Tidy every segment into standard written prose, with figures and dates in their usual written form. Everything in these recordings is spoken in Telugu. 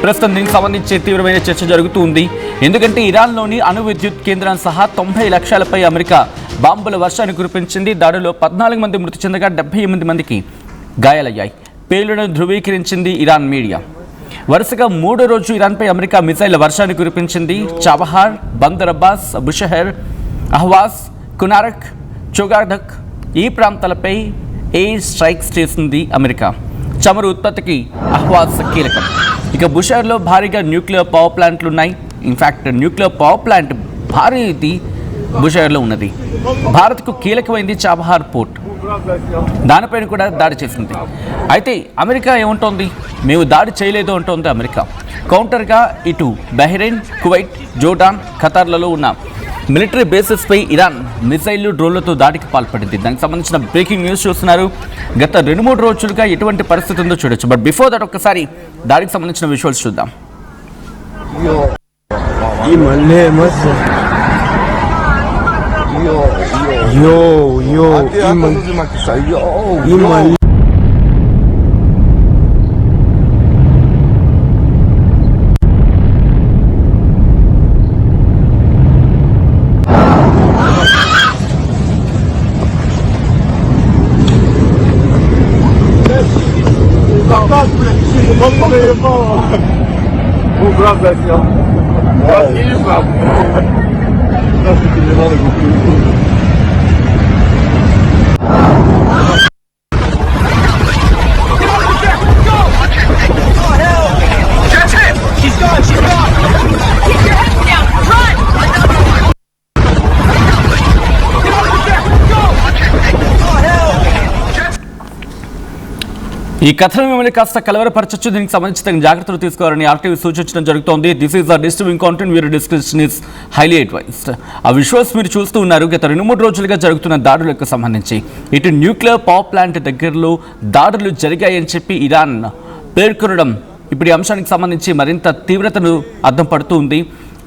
ప్రస్తుతం దీనికి సంబంధించి తీవ్రమైన చర్చ జరుగుతుంది. ఎందుకంటే ఇరాన్లోని అణు విద్యుత్ కేంద్రం సహా 90 లక్షలపై అమెరికా బాంబుల వర్షాన్ని కురిపించింది. దాడిలో 14 మంది మృతి చెందగా 78 మందికి గాయాలయ్యాయి. పేలుడును ధృవీకరించింది ఇరాన్ మీడియా. వరుసగా 3వ రోజు ఇరాన్పై అమెరికా మిసైళ్ల వర్షాన్ని కురిపించింది. చాబహార్, బందర్ అబ్బాస్, బుషహర్, అహ్వాజ్, కునారక్, చోగాడక్ ఈ ప్రాంతాలపై ఎయిర్ స్ట్రైక్స్ చేసింది అమెరికా. చమురు ఉత్పత్తికి అహ్వాజ్ కీలకం. ఇక బుషహర్లో భారీగా న్యూక్లియర్ పవర్ ప్లాంట్లు ఉన్నాయి. ఇన్ఫ్యాక్ట్ న్యూక్లియర్ పవర్ ప్లాంట్ భారీది బుషహర్లో ఉన్నది. భారత్కు కీలకమైంది చాబహార్ పోర్ట్. దానిపైన కూడా దాడి చేసింది. అయితే అమెరికా ఏముంటోంది, మేము దాడి చేయలేదు అంటోంది అమెరికా. కౌంటర్గా ఇటు బహ్రెయిన్, కువైట్, జోర్డాన్, ఖతార్లలో ఉన్న మిలిటరీ బేసెస్పై ఇరాన్ మిసైళ్లు, డ్రోన్లతో దాడికి పాల్పడింది. దానికి సంబంధించిన బ్రేకింగ్ న్యూస్ చూస్తున్నారు. గత 2-3 రోజులుగా ఎటువంటి పరిస్థితి ఉందో చూడొచ్చు. బట్ బిఫోర్ దట్ ఒక్కసారి దాడికి సంబంధించిన విజువల్స్ చూద్దాం. ఈ కథను మిమ్మల్ని కాస్త కలవరపరచచ్చు. దీనికి సంబంధించి జాగ్రత్తలు తీసుకోవాలని ఆర్టీవీ సూచించడం జరుగుతోంది. This is the disturbing content, viewer discretion is highly advised. ఆ విజువల్స్ మీరు చూస్తూ ఉన్నారు. గత 2-3 రోజులుగా జరుగుతున్న దాడులకు సంబంధించి ఇటు న్యూక్లియర్ పవర్ ప్లాంట్ దగ్గరలో దాడులు జరిగాయని చెప్పి ఇరాన్ పేర్కొనడం ఇప్పుడు ఈ అంశానికి సంబంధించి మరింత తీవ్రతను అద్దం పడుతూ ఉంది.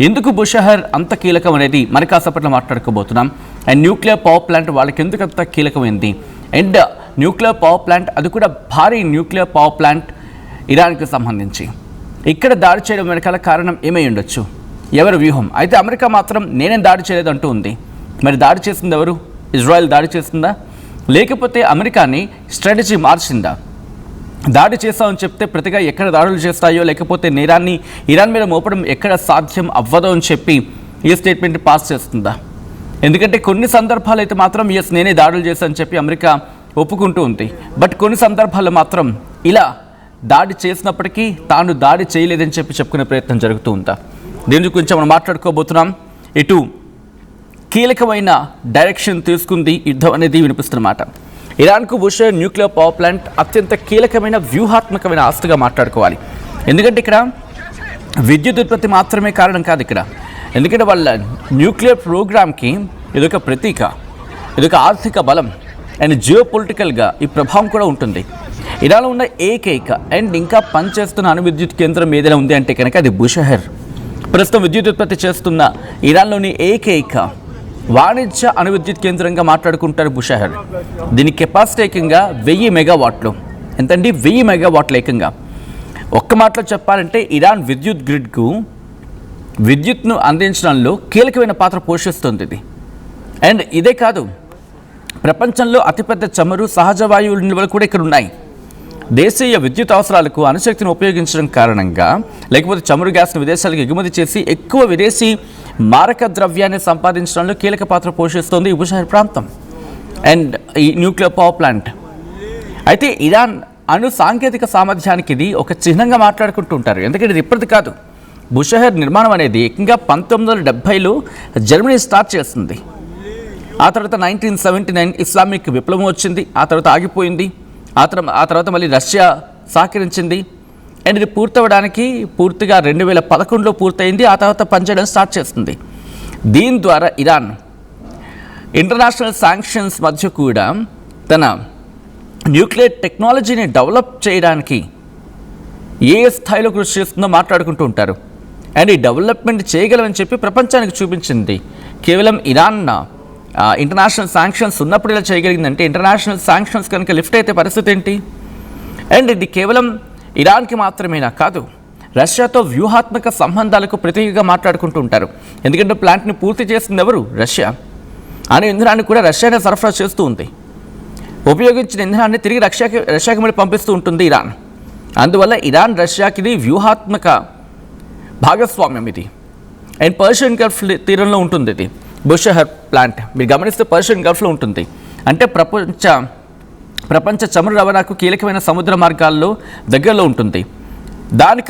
ఎందుకు బుషహర్ అంత కీలకం అనేది మరి కాసేపట్లో మాట్లాడుకోబోతున్నాం. అండ్ న్యూక్లియర్ పవర్ ప్లాంట్ వాళ్ళకి ఎందుకు అంత కీలకమైంది, అండ్ న్యూక్లియర్ పవర్ ప్లాంట్ అది కూడా భారీ న్యూక్లియర్ పవర్ ప్లాంట్ ఇరాన్కి సంబంధించి ఇక్కడ దాడి చేయడం వెనకాల కారణం ఏమై ఉండొచ్చు, ఎవరు వ్యూహం? అయితే అమెరికా మాత్రం నేనేం దాడి చేయలేదంటూ ఉంది. మరి దాడి చేసింది ఎవరు? ఇజ్రాయెల్ దాడి చేసిందా, లేకపోతే అమెరికాని స్ట్రాటజీ మార్చిందా? దాడి చేస్తామని చెప్తే ప్రతిగా ఎక్కడ దాడులు చేస్తాయో, లేకపోతే నేరాన్ని ఇరాన్ మీద మోపడం ఎక్కడ సాధ్యం అవ్వదో అని చెప్పి ఈ స్టేట్మెంట్ పాస్ చేస్తుందా? ఎందుకంటే కొన్ని సందర్భాలు అయితే మాత్రం ఎస్ నేనే దాడులు చేశానని చెప్పి అమెరికా ఒప్పుకుంటూ ఉంది. బట్ కొన్ని సందర్భాల్లో మాత్రం ఇలా దాడి చేసినప్పటికీ తాను దాడి చేయలేదని చెప్పి చెప్పుకునే ప్రయత్నం జరుగుతూ ఉందా? దీని గురించి మనం మాట్లాడుకోబోతున్నాం. ఇటు కీలకమైన డైరెక్షన్ తీసుకుంది యుద్ధం అనేది వినిపిస్తున్నమాట. ఇరాన్కు బుషహర్ న్యూక్లియర్ పవర్ ప్లాంట్ అత్యంత కీలకమైన వ్యూహాత్మకమైన ఆస్తిగా మాట్లాడుకోవాలి. ఎందుకంటే ఇక్కడ విద్యుత్ ఉత్పత్తి మాత్రమే కారణం కాదు ఇక్కడ. ఎందుకంటే వాళ్ళ న్యూక్లియర్ ప్రోగ్రామ్కి ఇదొక ప్రతీక, ఇదొక ఆర్థిక బలం అండ్ జియో పొలిటికల్గా ఈ ప్రభావం కూడా ఉంటుంది. ఇరాన్లో ఉన్న ఏకైక అండ్ ఇంకా పనిచేస్తున్న అణు విద్యుత్ కేంద్రం ఏదైనా ఉంది అంటే కనుక అది బుషహర్. ప్రస్తుతం విద్యుత్ ఉత్పత్తి చేస్తున్న ఇరాన్లోని ఏకైక వాణిజ్య అణు విద్యుత్ కేంద్రంగా మాట్లాడుకుంటారు బుషహర్. దీని కెపాసిటీ ఏకంగా 1000 మెగావాట్లు. ఎంతండి? 1000 మెగావాట్లు ఏకంగా. ఒక్క మాటలో చెప్పాలంటే ఇరాన్ విద్యుత్ గ్రిడ్కు విద్యుత్ను అందించడంలో కీలకమైన పాత్ర పోషిస్తుంది ఇది. అండ్ ఇదే కాదు, ప్రపంచంలో అతిపెద్ద చమురు, సహజ వాయువుల నిల్వలు కూడా ఇక్కడ ఉన్నాయి. దేశీయ విద్యుత్ అవసరాలకు అణుశక్తిని ఉపయోగించడం కారణంగా, లేకపోతే చమురు గ్యాస్ను విదేశాలకు ఎగుమతి చేసి ఎక్కువ విదేశీ మారక ద్రవ్యాన్ని సంపాదించడంలో కీలక పాత్ర పోషిస్తోంది ఈ బుషహర్ ప్రాంతం అండ్ ఈ న్యూక్లియర్ పవర్ ప్లాంట్. అయితే ఇరాన్ అణు సాంకేతిక సామర్థ్యానికి ఇది ఒక చిహ్నంగా మాట్లాడుకుంటూ ఉంటారు. ఎందుకంటే ఇది ఇప్పటిది కాదు. బుషహర్ నిర్మాణం అనేది ఏకంగా 1970లో జర్మనీ స్టార్ట్ చేస్తుంది. ఆ తర్వాత 1979 ఇస్లామిక్ విప్లవం వచ్చింది. ఆ తర్వాత ఆగిపోయింది. ఆ తర్వాత మళ్ళీ రష్యా సహకరించింది. అండ్ ఇది పూర్తవడానికి పూర్తిగా 2011లో పూర్తయింది. ఆ తర్వాత పనిచేయడం స్టార్ట్ చేస్తుంది. దీని ద్వారా ఇరాన్ ఇంటర్నేషనల్ శాంక్షన్స్ మధ్య కూడా తన న్యూక్లియర్ టెక్నాలజీని డెవలప్ చేయడానికి ఏ స్థాయిలో కృషి చేస్తుందో మాట్లాడుకుంటూ ఉంటారు. అండ్ ఈ డెవలప్మెంట్ చేయగలమని చెప్పి ప్రపంచానికి చూపించింది. కేవలం ఇరాన్ ఇంటర్నేషనల్ శాంక్షన్స్ ఉన్నప్పుడు ఇలా చేయగలిగిందంటే ఇంటర్నేషనల్ శాంక్షన్స్ కనుక లిఫ్ట్ అయితే పరిస్థితి ఏంటి? అండ్ ఇది కేవలం ఇరాన్కి మాత్రమేనా కాదు, రష్యాతో వ్యూహాత్మక సంబంధాలకు ప్రతీకగా మాట్లాడుకుంటూ ఉంటారు. ఎందుకంటే ప్లాంట్ని పూర్తి చేస్తుంది ఎవరు? రష్యా. అనే ఇంధనాన్ని కూడా రష్యానే సరఫరా చేస్తూ ఉంది. ఉపయోగించిన ఇంధనాన్ని తిరిగి రష్యాకి మళ్ళీ పంపిస్తూ ఉంటుంది ఇరాన్. అందువల్ల ఇరాన్ రష్యాకి వ్యూహాత్మక భాగస్వామ్యం ఇది. అండ్ పర్షియన్ గల్ఫ్ తీరంలో ఉంటుంది ఇది బుషెహర్ ప్లాంట్. మీరు గమనిస్తే పర్షియన్ గల్ఫ్లో ఉంటుంది. అంటే ప్రపంచ చమురు రవాణాకు కీలకమైన సముద్ర మార్గాల్లో దగ్గరలో ఉంటుంది. దాని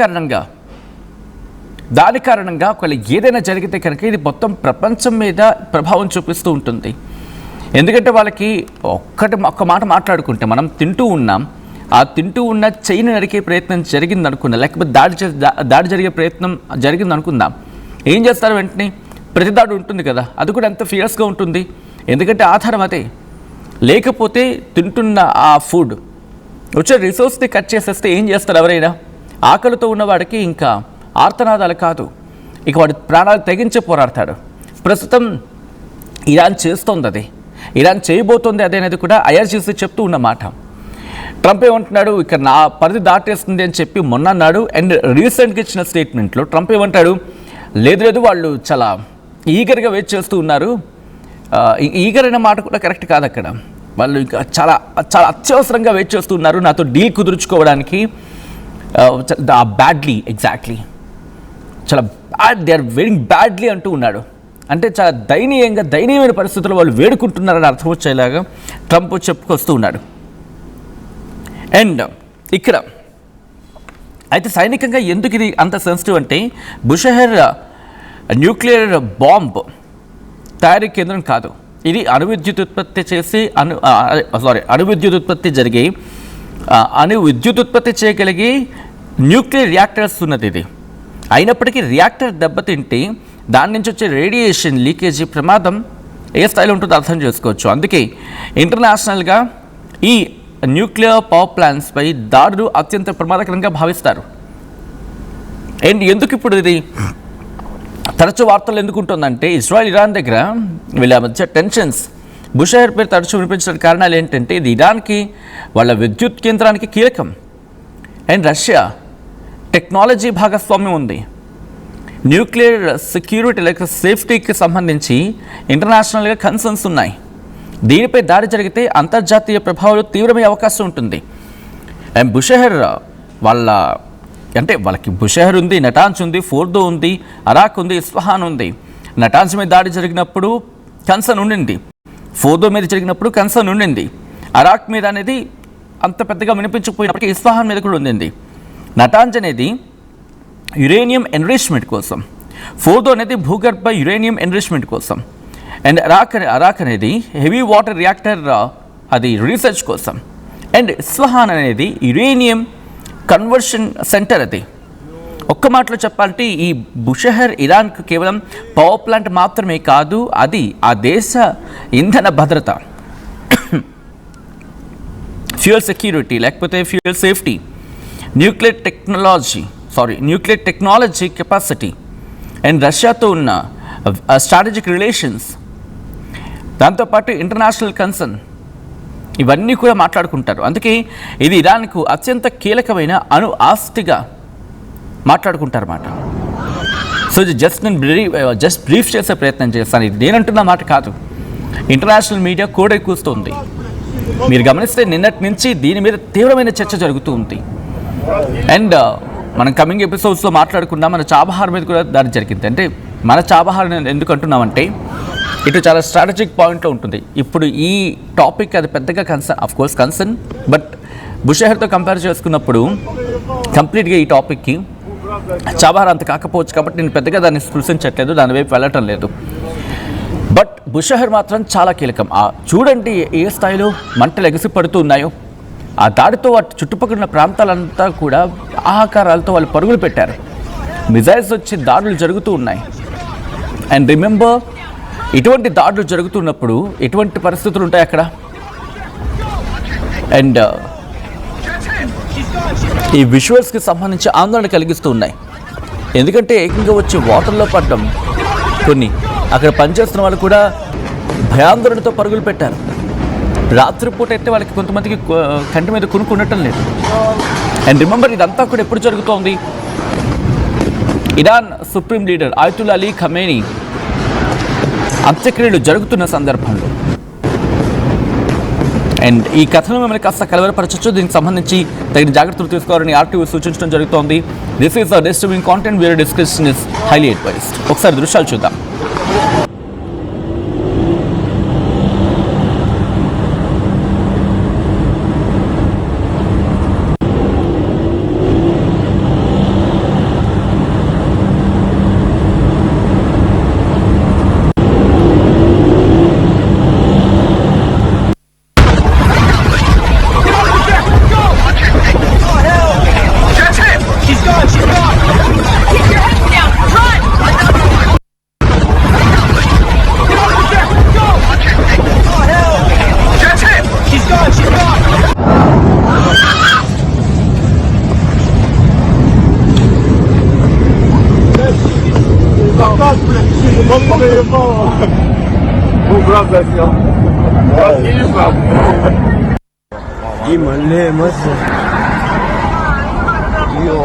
కారణంగా ఒకవేళ ఏదైనా జరిగితే కనుక ఇది మొత్తం ప్రపంచం మీద ప్రభావం చూపిస్తూ ఉంటుంది. ఎందుకంటే వాళ్ళకి ఒక్క మాట మాట్లాడుకుంటే, మనం తింటూ ఉన్న చైన్ నరికే ప్రయత్నం జరిగింది అనుకుందాం, లేకపోతే దాడి జరిగే ప్రయత్నం జరిగింది అనుకుందాం. ఏం చేస్తారు? వెంటనే ప్రతిదాడి ఉంటుంది కదా, అది కూడా ఎంత ఫియర్స్గా ఉంటుంది. ఎందుకంటే ఆధారం అదే. లేకపోతే తింటున్న ఆ ఫుడ్ వచ్చే రిసోర్స్ని కట్ చేసేస్తే ఏం చేస్తారు? ఎవరైనా ఆకలితో ఉన్నవాడికి ఇంకా ఆర్తనాదాలు కాదు, ఇక వాడి ప్రాణాలు తెగించి పోరాడతాడు. ప్రస్తుతం ఇరాన్ చేస్తోంది అదే, ఇరాన్ చేయబోతోంది అదే అనేది కూడా ఐఆర్జీసీ చెప్తూ ఉన్నమాట. ట్రంప్ ఏమంటున్నాడు? ఇక్కడ నా పరిధి దాటేస్తుంది అని చెప్పి మొన్న అన్నాడు. అండ్ రీసెంట్గా ఇచ్చిన స్టేట్మెంట్లో ట్రంప్ ఏమంటాడు? లేదు వాళ్ళు చాలా ఈగర్గా వెయిట్ చేస్తూ ఉన్నారు. ఈగర్ అనే మాట కూడా కరెక్ట్ కాదు. అక్కడ వాళ్ళు ఇంకా చాలా అత్యవసరంగా వెయిట్ చేస్తూ ఉన్నారు నాతో డీల్ కుదుర్చుకోవడానికి. బ్యాడ్లీ, ఎగ్జాక్ట్లీ, చాలా దే ఆర్ వెయిటింగ్ బ్యాడ్లీ అంటూ ఉన్నాడు. అంటే చాలా దయనీయమైన పరిస్థితుల్లో వాళ్ళు వేడుకుంటున్నారని అర్థం వచ్చేలాగా ట్రంప్ చెప్పుకొస్తూ ఉన్నాడు. అండ్ ఇక్కడ అయితే సైనికంగా ఎందుకు ఇది అంత సెన్సిటివ్ అంటే, బుషెహర్ న్యూక్లియర్ బాంబ్ తయారీ కేంద్రం కాదు. ఇది అణువిద్యుత్ ఉత్పత్తి చేయగలిగే న్యూక్లియర్ రియాక్టర్స్ ఉన్నది ఇది. అయినప్పటికీ రియాక్టర్ దెబ్బతింటే దాని నుంచి వచ్చే రేడియేషన్ లీకేజీ ప్రమాదం ఏ స్థాయిలో ఉంటుందో అర్థం చేసుకోవచ్చు. అందుకే ఇంటర్నేషనల్గా ఈ న్యూక్లియర్ పవర్ ప్లాంట్స్పై దాడులు అత్యంత ప్రమాదకరంగా భావిస్తారు. అండ్ ఎందుకు ఇప్పుడు ఇది తరచు వార్తలు ఎందుకు ఉంటుందంటే, ఇజ్రాయెల్ ఇరాన్ దగ్గర వీళ్ళ మధ్య టెన్షన్స్ బుషెహర్ పేరు తరచు వినిపించడానికి కారణాలు ఏంటంటే, ఇది ఇరాన్కి వాళ్ళ విద్యుత్ కేంద్రానికి కీలకం. అండ్ రష్యా టెక్నాలజీ భాగస్వామ్యం ఉంది. న్యూక్లియర్ సెక్యూరిటీ లేక సేఫ్టీకి సంబంధించి ఇంటర్నేషనల్గా కన్సర్న్స్ ఉన్నాయి. దీనిపై దాడి జరిగితే అంతర్జాతీయ ప్రభావాలు తీవ్రమయ్యే అవకాశం ఉంటుంది. అండ్ బుషెహర్ వాళ్ళకి బుషెహర్ ఉంది, నటాన్స్ ఉంది, ఫోర్దో ఉంది, అరాక్ ఉంది, ఇస్ఫహాన్ ఉంది. నటాన్స్ మీద దాడి జరిగినప్పుడు కన్సర్న్ ఉండింది, ఫోర్దో మీద జరిగినప్పుడు కన్సర్న్ ఉండింది. అరాక్ మీద అనేది అంత పెద్దగా వినిపించకపోయినప్పటికీ ఇస్ఫహాన్ మీద కూడా ఉండింది. నటాన్స్ అనేది యురేనియం ఎన్రిచ్మెంట్ కోసం, ఫోర్దో అనేది భూగర్భ యురేనియం ఎన్రిచ్మెంట్ కోసం, అండ్ అరాక్ అనేది హెవీ వాటర్ రియాక్టర్ అది రీసెర్చ్ కోసం, అండ్ ఇస్ఫహాన్ అనేది యురేనియం కన్వర్షన్ సెంటర్. అది ఒక్క మాటలో చెప్పాలంటే ఈ బుషెహర్ ఇరాన్కు కేవలం పవర్ ప్లాంట్ మాత్రమే కాదు, అది ఆ దేశ ఇంధన భద్రత, ఫ్యూయల్ సెక్యూరిటీ లేకపోతే fuel safety, nuclear technology capacity, and రష్యాతో ఉన్న స్ట్రాటజిక్ రిలేషన్స్, దాంతోపాటు ఇంటర్నేషనల్ కన్సర్న్, ఇవన్నీ కూడా మాట్లాడుకుంటారు. అందుకే ఇది ఇరాన్కు అత్యంత కీలకమైన ఆస్తిగా మాట్లాడుకుంటారు అన్నమాట. సో ఇది జస్ట్ బ్రీఫ్ చేసే ప్రయత్నం చేస్తాను. ఇది నేనంటున్న మాట కాదు, ఇంటర్నేషనల్ మీడియా కూడా కూస్తుంది. మీరు గమనిస్తే నిన్నటి నుంచి దీని మీద తీవ్రమైన చర్చ జరుగుతూ ఉంది. అండ్ మనం కమింగ్ ఎపిసోడ్స్లో మాట్లాడుకున్నాం, మన చాబహార్ మీద కూడా దాడి జరిగింది. అంటే మన చాబహార్ ఎందుకు అంటున్నామంటే, ఇటు చాలా స్ట్రాటజిక్ పాయింట్లో ఉంటుంది. ఇప్పుడు ఈ టాపిక్ అది పెద్దగా కన్సర్న్, బట్ బుషెహర్తో కంపేర్ చేసుకున్నప్పుడు కంప్లీట్గా ఈ టాపిక్కి చాబహార్ అంత కాకపోవచ్చు కాబట్టి నేను పెద్దగా దాన్ని స్పృశించట్లేదు, దాని వైపు వెళ్ళటం లేదు. బట్ బుషెహర్ మాత్రం చాలా కీలకం. చూడండి ఏ స్థాయిలో మంటలు ఎగసి పడుతూ ఉన్నాయో. ఆ దాడితో వాటి చుట్టుపక్కల ఉన్న ప్రాంతాలంతా కూడా ఆహాకారాలతో వాళ్ళు పరుగులు పెట్టారు. మిజైల్స్ వచ్చి దాడులు జరుగుతూ ఉన్నాయి. అండ్ రిమెంబర్, ఇటువంటి దాడులు జరుగుతున్నప్పుడు ఎటువంటి పరిస్థితులు ఉంటాయి అక్కడ. అండ్ ఈ విజువల్స్కి సంబంధించి ఆందోళన కలిగిస్తూ ఉన్నాయి. ఎందుకంటే ఏకంగా వచ్చి వాటర్లో పడడం, కొన్ని అక్కడ పనిచేస్తున్న వాళ్ళు కూడా భయాందోళనతో పరుగులు పెట్టారు. రాత్రిపూట అయితే వాళ్ళకి కొంతమందికి కంటి మీద కొనుక్కుండటం లేదు. అండ్ రిమెంబర్, ఇదంతా కూడా ఎప్పుడు జరుగుతోంది? Iran supreme leader Ayatollah Ali Khamenei అంత్యక్రియలు జరుగుతున్న సందర్భంలో అండ్ ఈ కథను మిమ్మల్ని కాస్త కలవరపరచచ్చు. దీనికి సంబంధించి తగిన జాగ్రత్తలు తీసుకోవాలని ఆర్టీవీ సూచించడం జరుగుతోంది. This is the disturbing content viewer discretion is highly advised. ఒకసారి దృశ్యాలు చూద్దాం. И малемас. Йо,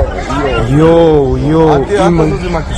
А ты иман. откуда ты